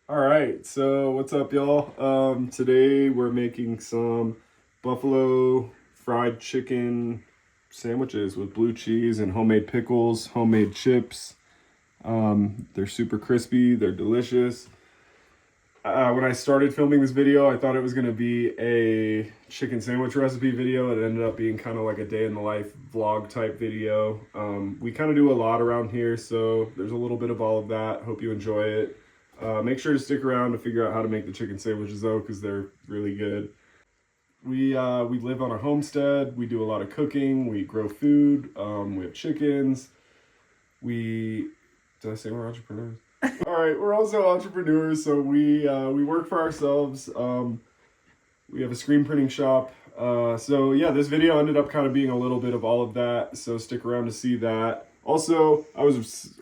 All right, so what's up, y'all? Today we're making some buffalo fried chicken sandwiches with blue cheese and homemade pickles, homemade chips. They're super crispy, they're delicious. When I started filming this video, I thought it was going to be a chicken sandwich recipe video. It ended up being kind of like a day in the life vlog type video. We kind of do a lot around here, so there's a little bit of all of that. Hope you enjoy it. Make sure to stick around to figure out how to make the chicken sandwiches though, because they're really good. We live on a homestead. We do a lot of cooking. We grow food. We have chickens. Did I say we're entrepreneurs? All right, we're also entrepreneurs, so we work for ourselves. We have a screen printing shop. So yeah, this video ended up kind of being a little bit of all of that. So stick around to see that. Also,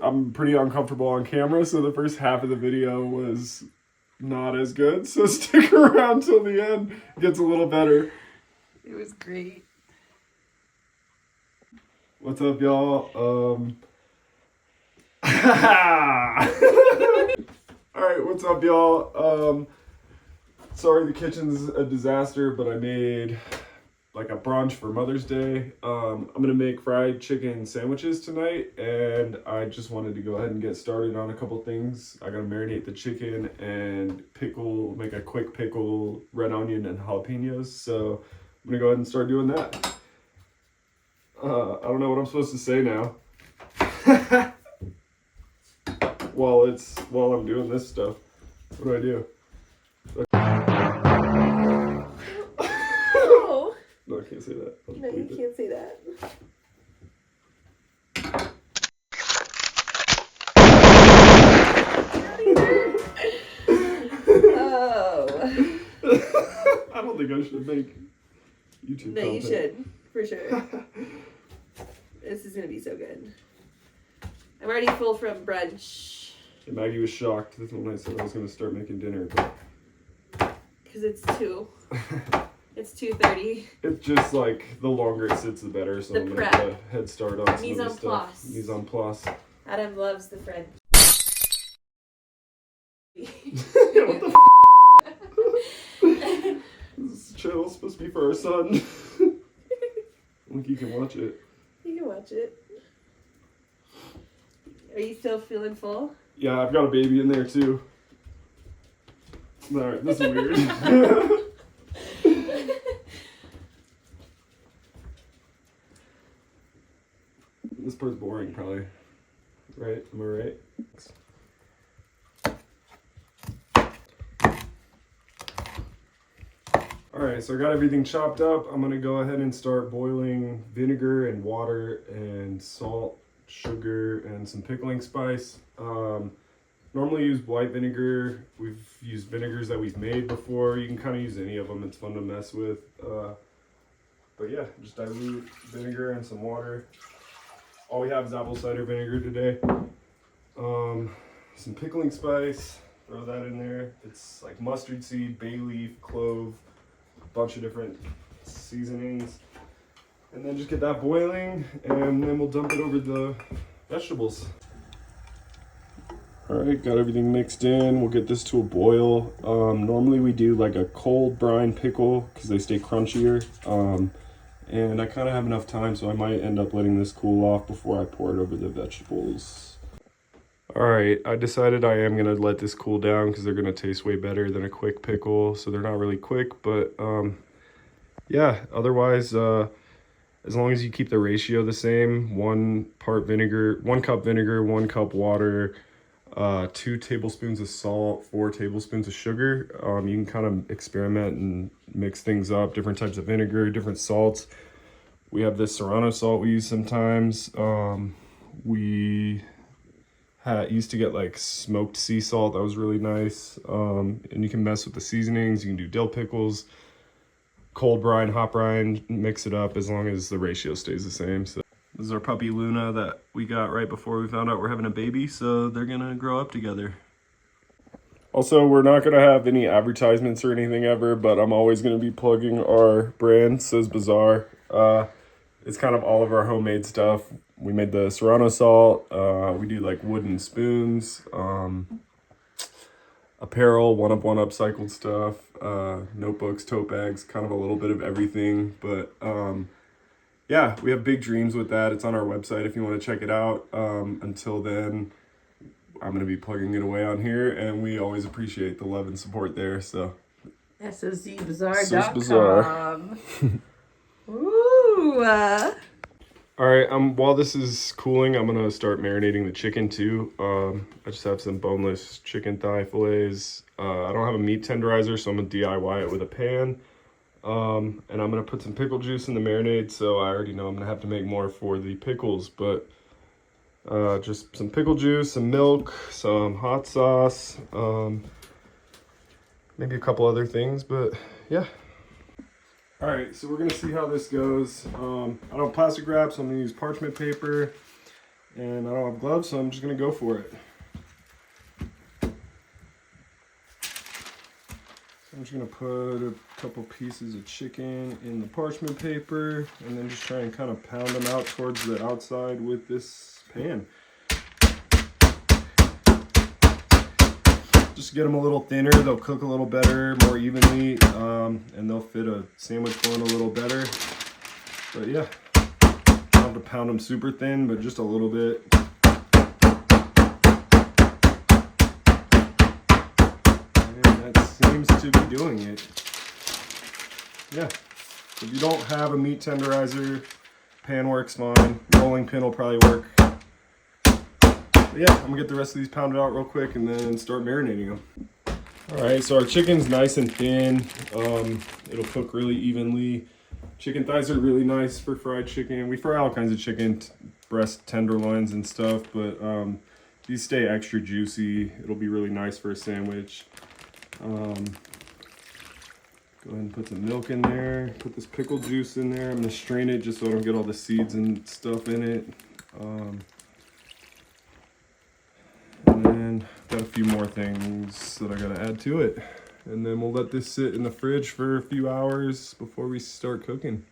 I'm pretty uncomfortable on camera, so the first half of the video was not as good. So stick around till the end. It gets a little better. It was great. What's up, y'all? All right, what's up, y'all? Sorry the kitchen's a disaster, but I made like a brunch for Mother's Day. I'm gonna make fried chicken sandwiches tonight, and I just wanted to go ahead and get started on a couple things. I gotta marinate the chicken and make a quick pickle, red onion and jalapeños. So I'm gonna go ahead and start doing that. I don't know what I'm supposed to say now. While I'm doing this stuff. What do I do? Oh. No, I can't say that. No, you can't say that. Oh. I don't think I should make YouTube content. No, you should. For sure. This is going to be so good. I'm already full from brunch. And Maggie was shocked when I said I was going to start making dinner. Because it's 2. It's 2:30. It's just like the longer it sits, the better. So I'm going to get a head start on some of this stuff. Mise en place. Adam loves the French. Yeah, what the This channel's supposed to be for our son. I think he can watch it. You can watch it. Are you still feeling full? Yeah, I've got a baby in there too. Alright, this is weird. This part's boring, probably. Right? Am I right? Alright, so I got everything chopped up. I'm gonna go ahead and start boiling vinegar and water and salt, sugar, and some pickling spice. Normally use white vinegar. We've used vinegars that we've made before. You can kind of use any of them. It's fun to mess with. But yeah, just dilute vinegar and some water. All we have is apple cider vinegar today. Some pickling spice. Throw that in there. It's like mustard seed, bay leaf, clove, a bunch of different seasonings. And then just get that boiling, and then we'll dump it over the vegetables. All right, got everything mixed in. We'll get this to a boil. Normally we do like a cold brine pickle because they stay crunchier. And I kind of have enough time, so I might end up letting this cool off before I pour it over the vegetables. All right, I decided I am gonna let this cool down because they're gonna taste way better than a quick pickle. So they're not really quick, but yeah, otherwise, as long as you keep the ratio the same, 1 cup vinegar, 1 cup water, 2 tablespoons of salt, 4 tablespoons of sugar. You can kind of experiment and mix things up, different types of vinegar, different salts. We have this Serrano salt we use sometimes. We used to get like smoked sea salt. That was really nice. And you can mess with the seasonings. You can do dill pickles, cold brine, hot brine, mix it up as long as the ratio stays the same. So this is our puppy Luna that we got right before we found out we're having a baby, so they're gonna grow up together. Also, we're not gonna have any advertisements or anything ever, but I'm always gonna be plugging our brand, Söz Bazaar. It's kind of all of our homemade stuff. We made the Serrano salt. We do like wooden spoons. apparel, one upcycled stuff, notebooks, tote bags, kind of a little bit of everything. But yeah, we have big dreams with that. It's on our website if you want to check it out. Until then, I'm going to be plugging it away on here, and we always appreciate the love and support there. So SOZBazaar.com. Ooh. All right, while this is cooling, I'm gonna start marinating the chicken too. I just have some boneless chicken thigh fillets. I don't have a meat tenderizer, so I'm gonna DIY it with a pan. And I'm gonna put some pickle juice in the marinade, so I already know I'm gonna have to make more for the pickles, but just some pickle juice, some milk, some hot sauce, maybe a couple other things, but yeah. All right, so we're gonna see how this goes. I don't have plastic wrap, so I'm gonna use parchment paper, and I don't have gloves, so I'm just gonna go for it. So I'm just gonna put a couple pieces of chicken in the parchment paper, and then just try and kind of pound them out towards the outside with this pan. Just to get them a little thinner, they'll cook a little better, more evenly, and they'll fit a sandwich bun a little better. But yeah, I don't have to pound them super thin, but just a little bit. And that seems to be doing it. Yeah, if you don't have a meat tenderizer, pan works fine. Rolling pin will probably work. But yeah, I'm gonna get the rest of these pounded out real quick and then start marinating them. All right, so our chicken's nice and thin. It'll cook really evenly. Chicken thighs are really nice for fried chicken. We fry all kinds of chicken, breast tenderloins and stuff, but these stay extra juicy. It'll be really nice for a sandwich. Go ahead and put some milk in there. Put this pickle juice in there. I'm gonna strain it just so I don't get all the seeds and stuff in it. And then got a few more things that I gotta add to it. And then we'll let this sit in the fridge for a few hours before we start cooking.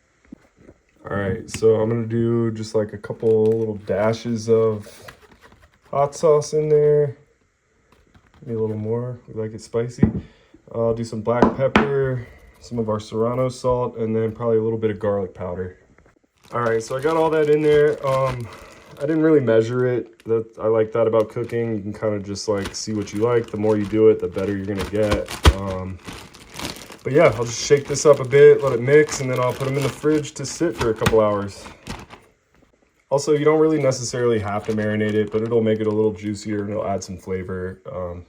All right, so I'm gonna do just like a couple little dashes of hot sauce in there. Maybe a little more, we like it spicy. I'll do some black pepper, some of our serrano salt, and then probably a little bit of garlic powder. All right, so I got all that in there. I didn't really measure it. I like that about cooking. You can kind of just like see what you like. The more you do it, the better you're gonna get. But yeah, I'll just shake this up a bit, let it mix, and then I'll put them in the fridge to sit for a couple hours. Also, you don't really necessarily have to marinate it, but it'll make it a little juicier and it'll add some flavor.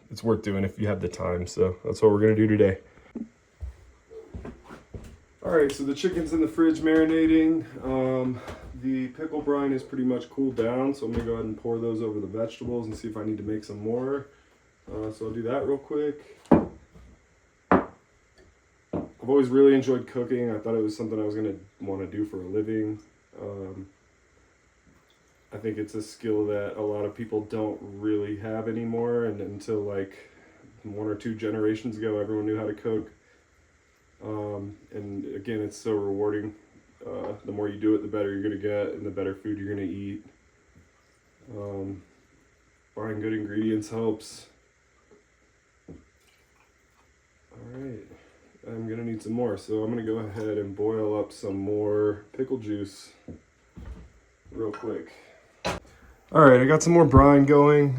It's worth doing if you have the time, so that's what we're gonna do today. All right, so the chicken's in the fridge marinating. The pickle brine is pretty much cooled down, so I'm gonna go ahead and pour those over the vegetables and see if I need to make some more. So I'll do that real quick. I've always really enjoyed cooking. I thought it was something I was gonna want to do for a living. I think it's a skill that a lot of people don't really have anymore, and until like 1 or 2 generations ago, everyone knew how to cook. And again, it's so rewarding. The more you do it, the better you're going to get and the better food you're going to eat. Buying good ingredients helps. Alright, I'm going to need some more, so I'm going to go ahead and boil up some more pickle juice real quick. Alright, I got some more brine going,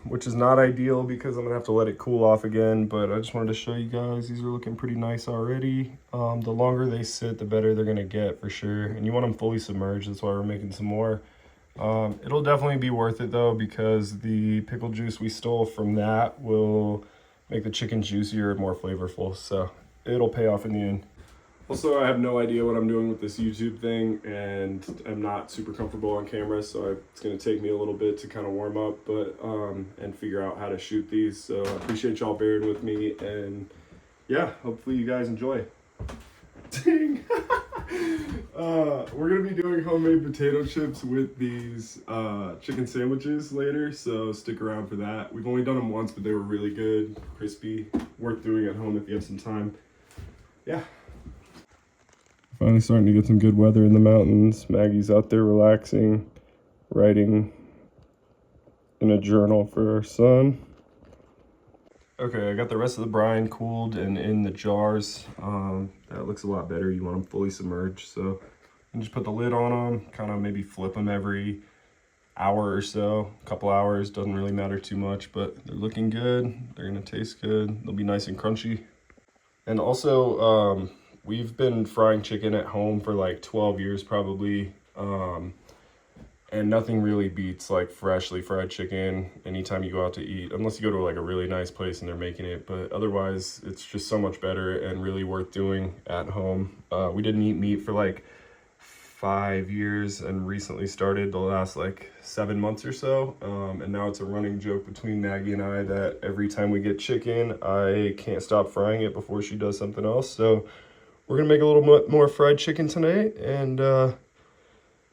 which is not ideal because I'm going to have to let it cool off again, but I just wanted to show you guys. These are looking pretty nice already. The longer they sit, the better they're going to get for sure. And you want them fully submerged, that's why we're making some more. It'll definitely be worth it though, because the pickle juice we stole from that will make the chicken juicier and more flavorful, so it'll pay off in the end. Also, I have no idea what I'm doing with this YouTube thing, and I'm not super comfortable on camera, so it's going to take me a little bit to kind of warm up, but and figure out how to shoot these. So I appreciate y'all bearing with me, and yeah, hopefully you guys enjoy. Dang! We're going to be doing homemade potato chips with these chicken sandwiches later, so stick around for that. We've only done them once, but they were really good, crispy, worth doing at home if you have some time. Yeah. Finally starting to get some good weather in the mountains. Maggie's out there relaxing, writing in a journal for her son. Okay, I got the rest of the brine cooled and in the jars. That looks a lot better. You want them fully submerged, so you just put the lid on them, kind of maybe flip them every hour or so, a couple hours, doesn't really matter too much, but they're looking good. They're gonna taste good. They'll be nice and crunchy. And also, we've been frying chicken at home for like 12 years probably. And nothing really beats like freshly fried chicken anytime you go out to eat, unless you go to like a really nice place and they're making it. But otherwise, it's just so much better and really worth doing at home. We didn't eat meat for like 5 years and recently started the last like 7 months or so. And now it's a running joke between Maggie and I that every time we get chicken, I can't stop frying it before she does something else. So we're gonna make a little more fried chicken tonight and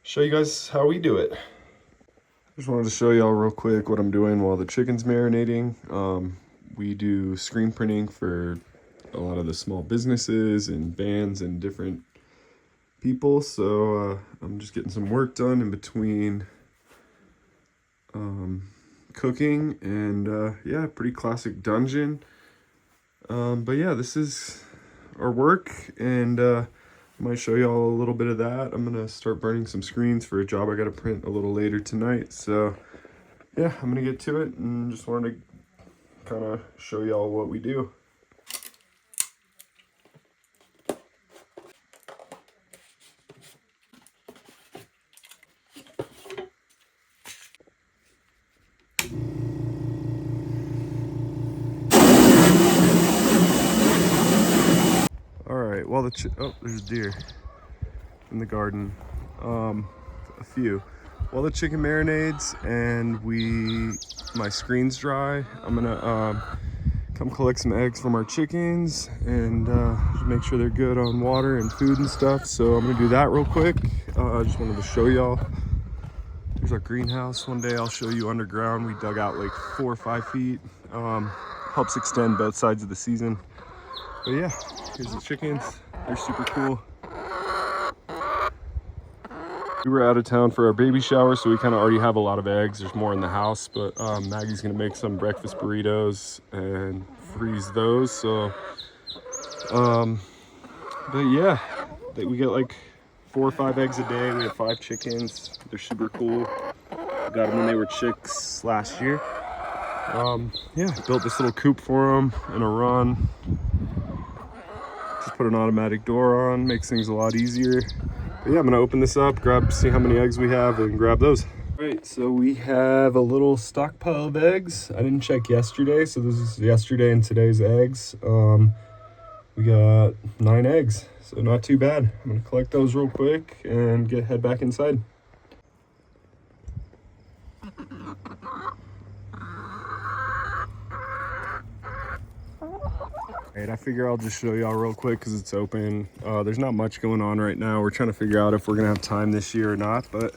show you guys how we do it. Just wanted to show y'all real quick what I'm doing while the chicken's marinating. We do screen printing for a lot of the small businesses and bands and different people, so I'm just getting some work done in between cooking and yeah, pretty classic dungeon. But yeah, this is our work, and I might show y'all a little bit of that. I'm gonna start burning some screens for a job I gotta print a little later tonight. So yeah, I'm gonna get to it and just wanted to kind of show y'all what we do. All right, well oh, there's deer in the garden. A few. While the chicken marinades and my screen's dry, I'm gonna come collect some eggs from our chickens and make sure they're good on water and food and stuff. So I'm gonna do that real quick. I just wanted to show y'all. Here's our greenhouse. One day I'll show you underground. We dug out like 4 or 5 feet. Helps extend both sides of the season. But yeah, here's the chickens. They're super cool. We were out of town for our baby shower, so we kind of already have a lot of eggs. There's more in the house, but Maggie's gonna make some breakfast burritos and freeze those. So, but yeah, we get like 4 or 5 eggs a day. We have 5 chickens. They're super cool. Got them when they were chicks last year. Yeah, built this little coop for them in a run. Just put an automatic door on, makes things a lot easier. But yeah, I'm gonna open this up, see how many eggs we have, and grab those. All right, so we have a little stockpile of eggs. I didn't check yesterday, so this is yesterday and today's eggs. We got 9 eggs, so not too bad. I'm gonna collect those real quick and head back inside. Alright, I figure I'll just show y'all real quick because it's open. There's not much going on right now. We're trying to figure out if we're gonna have time this year or not, but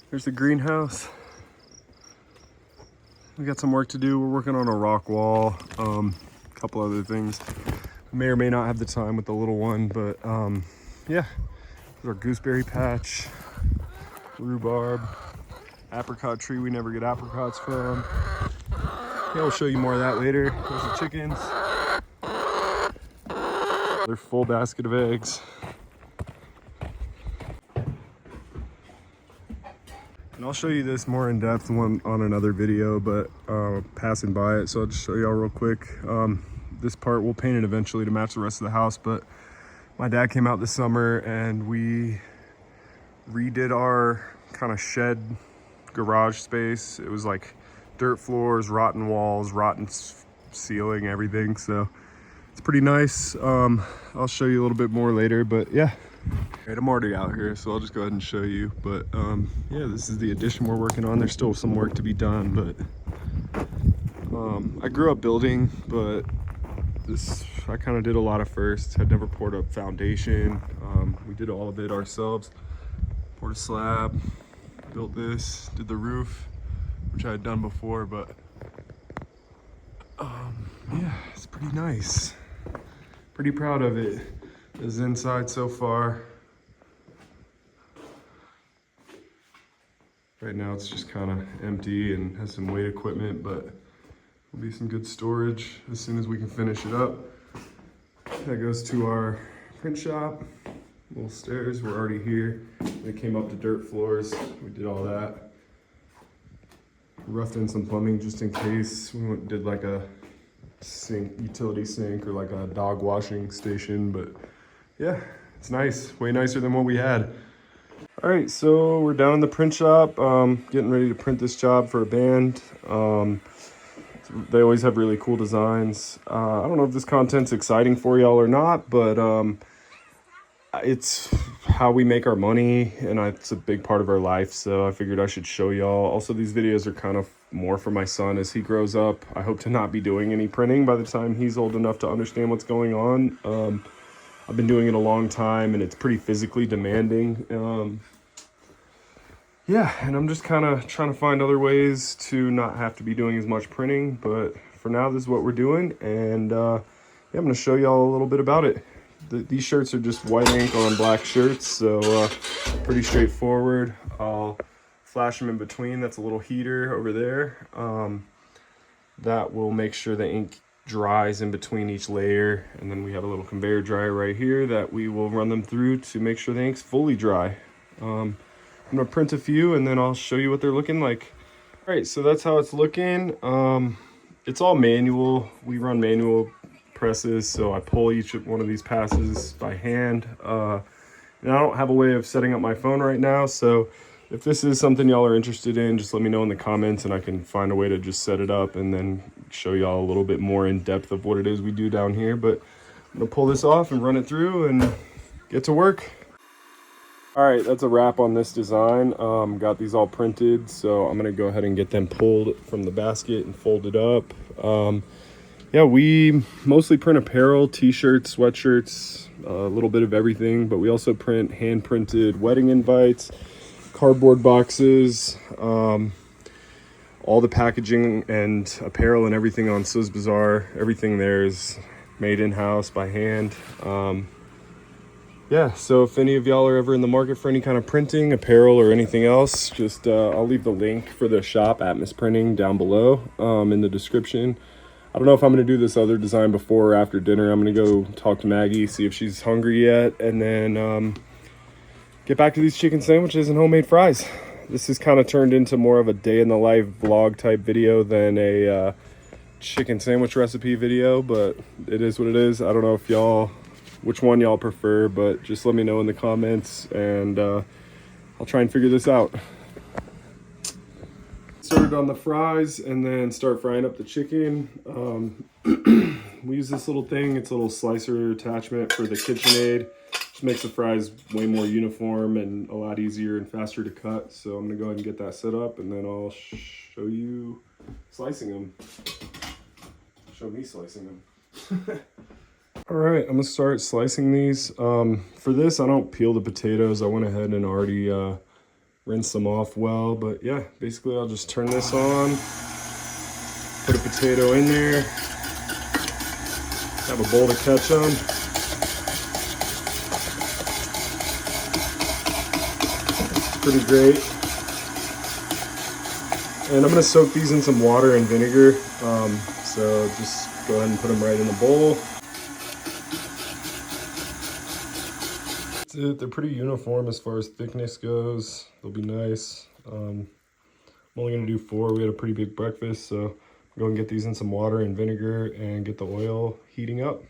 there's the greenhouse. We got some work to do. We're working on a rock wall, a couple other things. May or may not have the time with the little one, but yeah. There's our gooseberry patch, rhubarb, apricot tree we never get apricots from. Yeah, I'll show you more of that later. There's the chickens. Their full basket of eggs. And I'll show you this more in depth on another video, but passing by it, so I'll just show y'all real quick. This part we'll paint it eventually to match the rest of the house, but my dad came out this summer and we redid our kind of shed garage space. It was like dirt floors, rotten walls, rotten ceiling, everything. So it's pretty nice. I'll show you a little bit more later, but yeah. Right, I'm already out here, so I'll just go ahead and show you. But yeah, this is the addition we're working on. There's still some work to be done, but I grew up building, but I kind of did a lot of firsts. Had never poured a foundation. We did all of it ourselves. Poured a slab, built this, did the roof, which I had done before, but yeah, it's pretty nice. Pretty proud of it. This inside so far. Right now it's just kind of empty and has some weight equipment, but Will be some good storage as soon as we can finish it up. That goes to our print shop. Little stairs, we're already here. They came up to dirt floors. We did all that. Roughed in some plumbing just in case. We did like a sink, utility sink, or like a dog washing station, but yeah, it's nice. Way nicer than what we had. All right, so we're down in the print shop, getting ready to print this job for a band. They always have really cool designs. I don't know if this content's exciting for y'all or not, but it's how we make our money, and it's a big part of our life, so I figured I should show y'all. Also, these videos are kind of more for my son as he grows up. I hope to not be doing any printing by the time he's old enough to understand what's going on. I've been doing it a long time, and it's pretty physically demanding. Yeah, and I'm just kind of trying to find other ways to not have to be doing as much printing, but for now, this is what we're doing, and yeah, I'm going to show y'all a little bit about it. These shirts are just white ink on black shirts, so pretty straightforward. I'll flash them in between. That's a little heater over there. That will make sure the ink dries in between each layer, and then we have a little conveyor dryer right here that we will run them through to make sure the ink's fully dry. I'm gonna print a few and then I'll show you what they're looking like. All right, so that's how it's looking. It's all manual. We run manual presses, so I pull each one of these passes by hand. And I don't have a way of setting up my phone right now, so if this is something y'all are interested in, just let me know in the comments and I can find a way to just set it up and then show y'all a little bit more in depth of what it is we do down here. But I'm gonna pull this off and run it through and get to work. All right, that's a wrap on this design. Got these all printed, so I'm gonna go ahead and get them pulled from the basket and folded up. Yeah, we mostly print apparel, t-shirts, sweatshirts, a little bit of everything, but we also print hand-printed wedding invites, cardboard boxes, all the packaging and apparel and everything on Söz Bazaar. Everything there is made in-house by hand. Yeah, so if any of y'all are ever in the market for any kind of printing, apparel, or anything else, just I'll leave the link for the shop, Atmos Printing, down below in the description. I don't know if I'm going to do this other design before or after dinner. I'm going to go talk to Maggie, see if she's hungry yet, and then get back to these chicken sandwiches and homemade fries. This has kind of turned into more of a day-in-the-life vlog type video than a chicken sandwich recipe video, but it is what it is. I don't know if which one y'all prefer, but just let me know in the comments, and I'll try and figure this out. Started on the fries and then start frying up the chicken. We use this little thing. It's a little slicer attachment for the KitchenAid. Just makes the fries way more uniform and a lot easier and faster to cut. So I'm gonna go ahead and get that set up, and then I'll show you slicing them. Show me slicing them. All right, I'm gonna start slicing these. For this, I don't peel the potatoes. I went ahead and already rinse them off well, but yeah, basically I'll just turn this on, put a potato in there, have a bowl to catch them. Pretty great. And I'm gonna soak these in some water and vinegar, so just go ahead and put them right in the bowl. They're pretty uniform as far as thickness goes. They'll be nice. I'm only gonna do 4. We had a pretty big breakfast, so go and get these in some water and vinegar and get the oil heating up.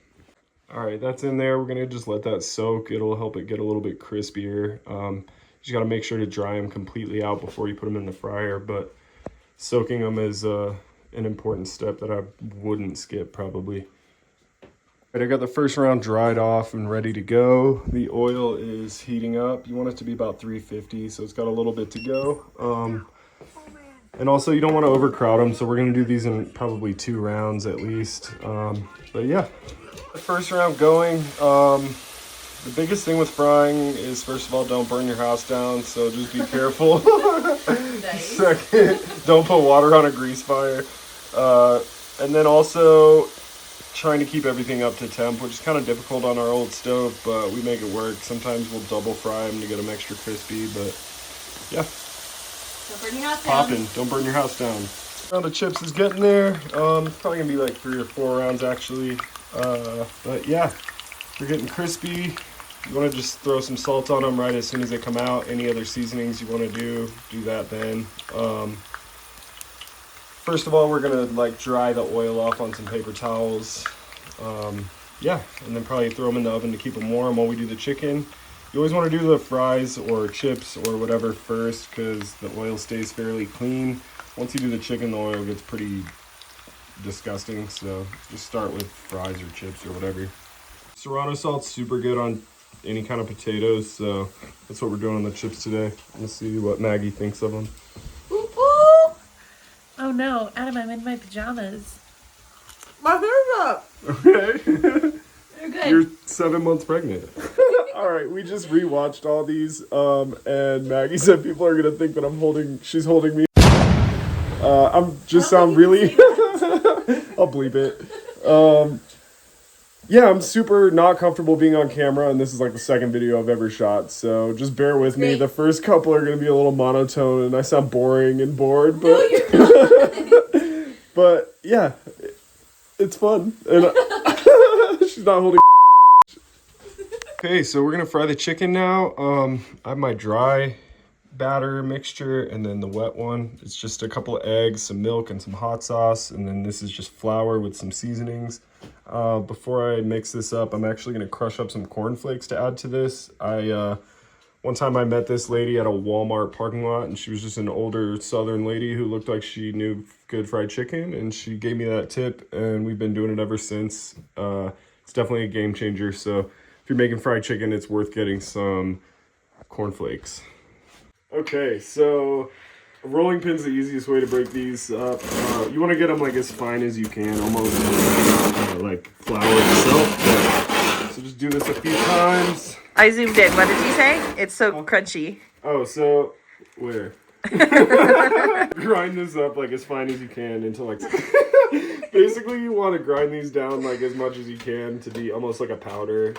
All right, that's in there. We're gonna just let that soak. It'll help it get a little bit crispier. You just gotta make sure to dry them completely out before you put them in the fryer, but soaking them is an important step that I wouldn't skip probably. I got the first round dried off and ready to go. The oil is heating up. You want it to be about 350, so it's got a little bit to go. And also you don't want to overcrowd them, so we're gonna do these in probably 2 rounds at least. But yeah, the first round going. The biggest thing with frying is, first of all, don't burn your house down, so just be careful. Second, don't put water on a grease fire. And then also, trying to keep everything up to temp, which is kind of difficult on our old stove, but we make it work. Sometimes we'll double fry them to get them extra crispy, but yeah. Don't burn your house down. Popping. Don't burn your house down. Round of chips is getting there. It's probably gonna be like 3 or 4 rounds actually. But yeah, they're getting crispy. You want to just throw some salt on them right as soon as they come out. Any other seasonings you want to do that then. First of all, we're gonna like dry the oil off on some paper towels. Yeah, and then probably throw them in the oven to keep them warm while we do the chicken. You always want to do the fries or chips or whatever first because the oil stays fairly clean. Once you do the chicken, the oil gets pretty disgusting, so just start with fries or chips or whatever. Serrano salt's super good on any kind of potatoes, so that's what we're doing on the chips today. Let's see what Maggie thinks of them. Ooh, ooh. Oh no, Adam, I'm in my pajamas. My hair's up. Okay. They're good. You're 7 months pregnant. All right, we just rewatched all these, and Maggie said people are gonna think that she's holding me. I'm just sound really. I'll bleep it. Yeah, I'm super not comfortable being on camera, and this is like the second video I've ever shot, so just bear with me. Great. The first couple are gonna be a little monotone, and I sound boring and bored, but No, you're not. but yeah, it's fun, and she's not holding. Okay, so we're gonna fry the chicken now. I have my dry batter mixture and then the wet one. It's just a couple of eggs, some milk, and some hot sauce, and then this is just flour with some seasonings. Before I mix this up, I'm actually gonna crush up some cornflakes to add to this. One time I met this lady at a Walmart parking lot, and she was just an older Southern lady who looked like she knew good fried chicken, and she gave me that tip, and we've been doing it ever since. It's definitely a game changer, so if you're making fried chicken, it's worth getting some cornflakes. Okay, so a rolling pin's the easiest way to break these up. You want to get them like as fine as you can, almost like flour itself. So just do this a few times. I zoomed in. What did you say? It's so crunchy. Oh, so where? Grind this up like as fine as you can until like basically you want to grind these down like as much as you can to be almost like a powder.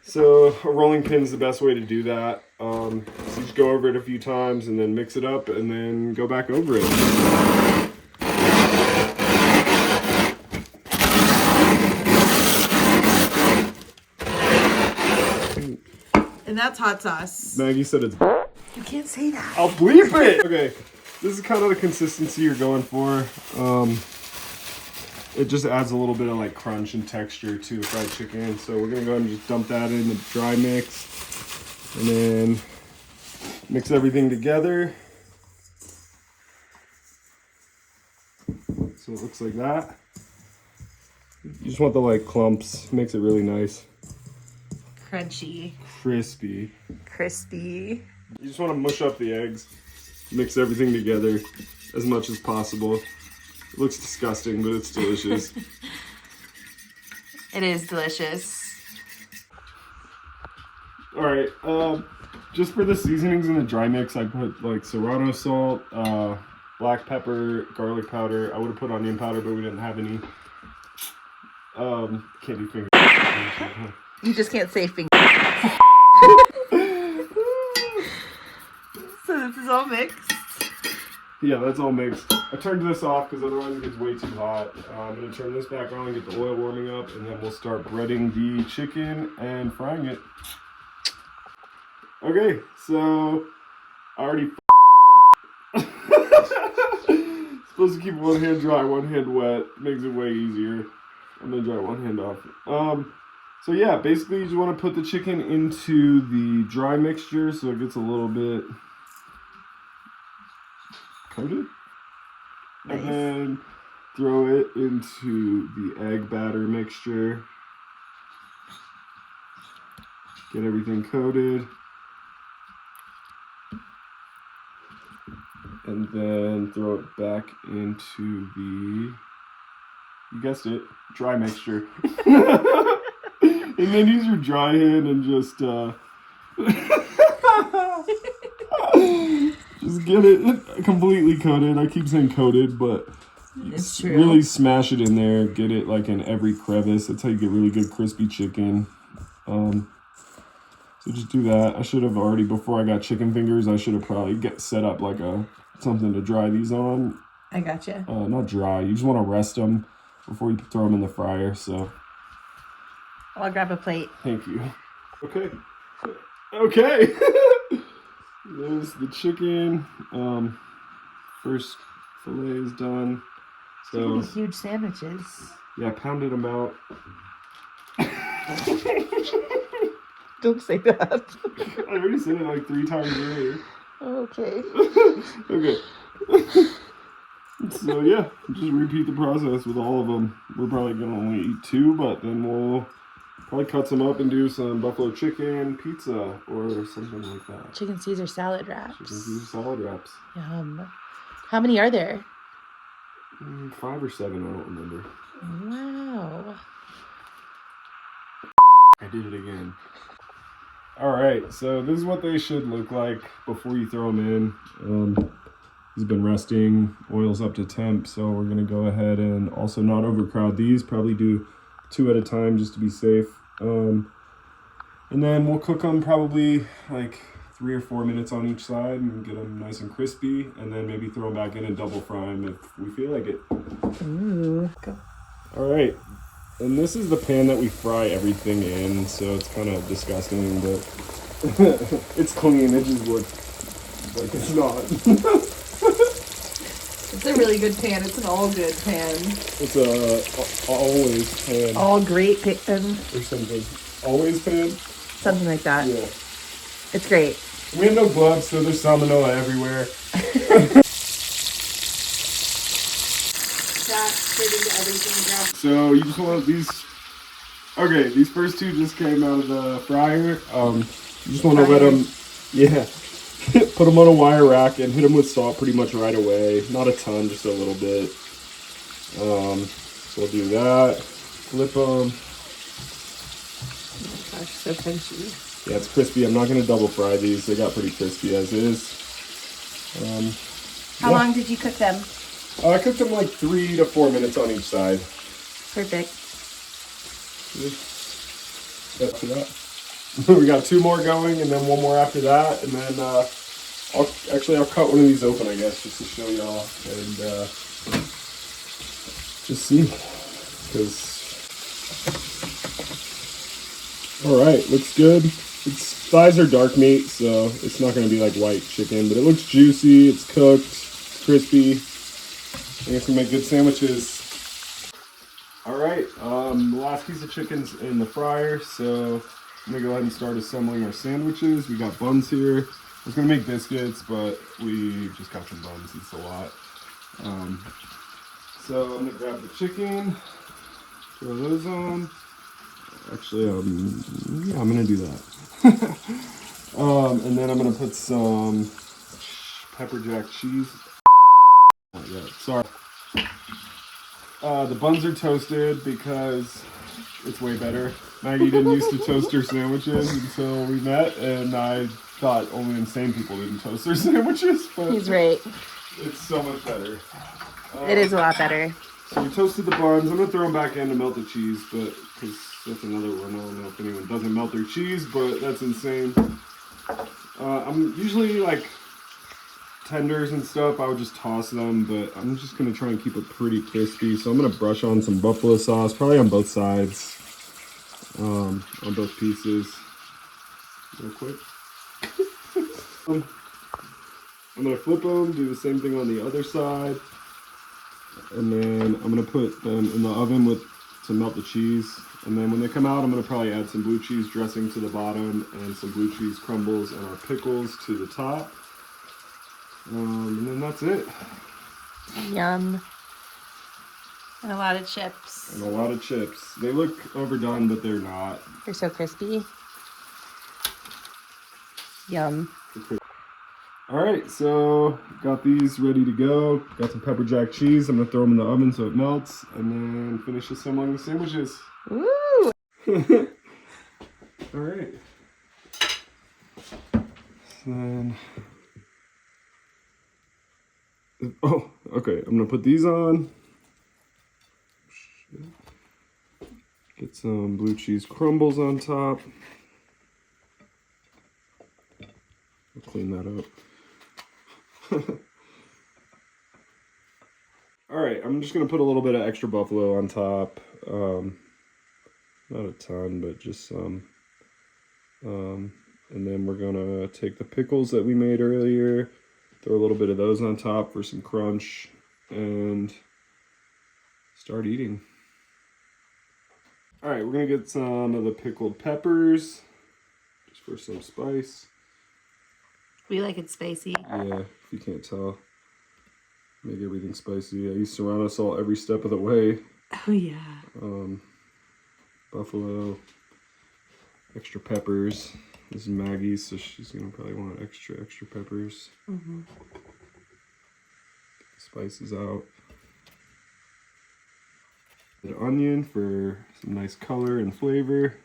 So a rolling pin's the best way to do that. So you just go over it a few times and then mix it up and then go back over it. And that's hot sauce. Maggie said it's. You can't say that. I'll bleep it! Okay, this is kind of the consistency you're going for. It just adds a little bit of like crunch and texture to the fried chicken. So we're gonna go ahead and just dump that in the dry mix. And then mix everything together. So it looks like that. You just want the like clumps, makes it really nice. Crunchy. Crispy. Crispy. You just want to mush up the eggs, mix everything together as much as possible. It looks disgusting, but it's delicious. It is delicious. All right, just for the seasonings in the dry mix, I put like serrano salt, black pepper, garlic powder. I would have put onion powder, but we didn't have any. Can't do finger. You just can't say finger. So this is all mixed. Yeah, that's all mixed. I turned this off because otherwise it gets way too hot. I'm going to turn this back on, get the oil warming up, and then we'll start breading the chicken and frying it. Okay, so I already supposed to keep one hand dry, one hand wet. Makes it way easier. I'm going to dry one hand off. So yeah, basically you just want to put the chicken into the dry mixture so it gets a little bit coated. Nice. And then throw it into the egg batter mixture. Get everything coated. And then throw it back into the, you guessed it, dry mixture. And then use your dry hand and just just get it completely coated. I keep saying coated, but It's true. really smash it in there. Get it like in every crevice. That's how you get really good crispy chicken. So just do that. I should have already, before I got chicken fingers, I should have probably set up like a something to dry these on. I gotcha. Not dry. You just want to rest them before you throw them in the fryer. So I'll grab a plate. thank you. Okay. Okay. There's the chicken. First fillet is done. So These huge sandwiches. yeah, I pounded them out. Don't say that. I already said it like 3 times earlier. Okay. Okay. So yeah, just repeat the process with all of them. We're probably gonna only eat 2, but then we'll probably cut some up and do some buffalo chicken pizza or something like that. Chicken Caesar salad wraps. Chicken Caesar salad wraps. Yum. How many are there? 5 or 7, I don't remember. Wow. I did it again. Alright, so this is what they should look like before you throw them in. He's been resting, oil's up to temp, so we're gonna go ahead and also not overcrowd these, probably do 2 at a time just to be safe. And then we'll cook them probably like 3 or 4 minutes on each side and get them nice and crispy, and then maybe throw them back in and double fry them if we feel like it. Ooh. Go. Alright, and this is the pan that we fry everything in, so it's kind of disgusting, but it's clean, it just looks like it's not. It's a really good pan. It's an all good pan. It's a always pan All great pan. or something. Always pan? Something like that. Yeah. It's great. We have no gloves, so there's salmonella everywhere. That straight into everything. Grab. So you just want these. Okay, these first 2 just came out of the fryer. You just want to let them, yeah, put them on a wire rack and hit them with salt pretty much right away. Not a ton, just a little bit. So we'll do that. Flip them. Gosh, so crunchy. Yeah, it's crispy. I'm not going to double fry these. They got pretty crispy as is. How long did you cook them? I cooked them like 3 to 4 minutes on each side. Perfect. That's that. We got 2 more going, and then 1 more after that, and then I'll cut one of these open, I guess, just to show y'all and just see, because all right, looks good. Its thighs are dark meat, so it's not going to be like white chicken, but it looks juicy. It's cooked, it's crispy. I guess we make good sandwiches. All right, the last piece of chicken's in the fryer, so I'm gonna go ahead and start assembling our sandwiches. We got buns here. I was gonna make biscuits, but we just got some buns. It's a lot. So I'm gonna grab the chicken, throw those on. Actually, yeah, I'm gonna do that. And then I'm gonna put some pepper jack cheese. Oh, yeah, sorry. The buns are toasted because it's way better. Maggie didn't used to toast her sandwiches until we met, and I thought only insane people didn't toast their sandwiches, but He's right. it's so much better. It is a lot better. So we toasted the buns. I'm gonna throw them back in to melt the cheese, but because that's another one. I don't know if anyone doesn't melt their cheese, but that's insane. I'm usually like tenders and stuff, I would just toss them, but I'm just gonna try and keep it pretty crispy. So I'm gonna brush on some buffalo sauce, probably on both sides, on both pieces, real quick. I'm gonna flip them, do the same thing on the other side, and then I'm gonna put them in the oven to melt the cheese. And then when they come out, I'm gonna probably add some blue cheese dressing to the bottom and some blue cheese crumbles and our pickles to the top. And then that's it. Yum. And a lot of chips. And a lot of chips. They look overdone, but they're not. They're so crispy. Yum. All right, so got these ready to go. Got some pepper jack cheese. I'm gonna throw them in the oven so it melts, and then finish assembling the sandwiches. Woo! All right. Then, oh, okay. I'm gonna put these on. Get some blue cheese crumbles on top. I'll clean that up. I'm just gonna put a little bit of extra buffalo on top. Not a ton, but just some. And then we're gonna take the pickles that we made earlier, throw a little bit of those on top for some crunch, and start eating. All right, we're gonna get some of the pickled peppers, just for some spice. We like it spicy. Yeah, if you can't tell, make everything spicy. I use serrano salt every step of the way. Oh yeah. Buffalo, extra peppers. This is Maggie's, so she's gonna probably want extra peppers. Mm-hmm. Get the spices out. The onion for some nice color and flavor.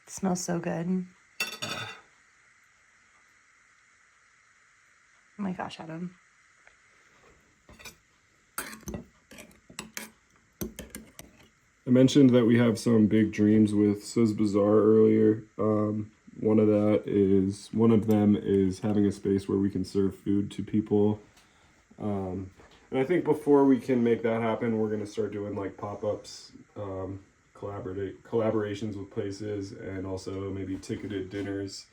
It smells so good. Oh my gosh, Adam. I mentioned that we have some big dreams with Söz Bazaar earlier. One of them is having a space where we can serve food to people. And I think before we can make that happen, we're going to start doing like pop-ups, collaborations with places, and also maybe ticketed dinners.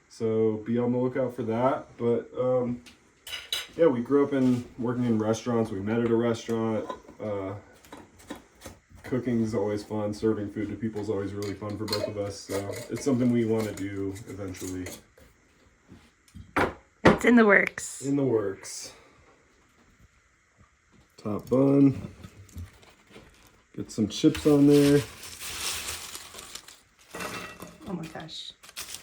So be on the lookout for that. But yeah, we grew up working in restaurants. We met at a restaurant. Cooking is always fun. Serving food to people is always really fun for both of us. So it's something we want to do eventually. It's in the works. In the works. Top bun. Get some chips on there. Oh my gosh.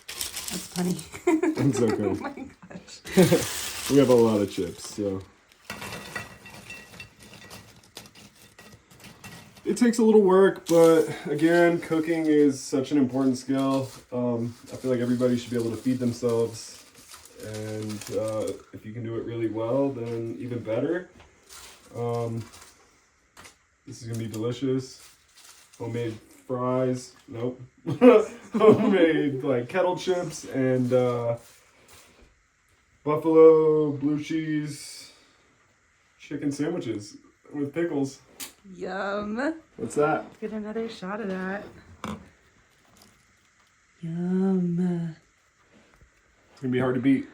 That's funny. It's okay. Oh my gosh. We have a lot of chips, so. It takes a little work, but again, cooking is such an important skill. I feel like everybody should be able to feed themselves, and if you can do it really well, then even better. This is gonna be delicious. Homemade fries, nope. Homemade like kettle chips and buffalo blue cheese chicken sandwiches with pickles. Yum. What's that? Get another shot of that. Yum. It's gonna be hard to beat.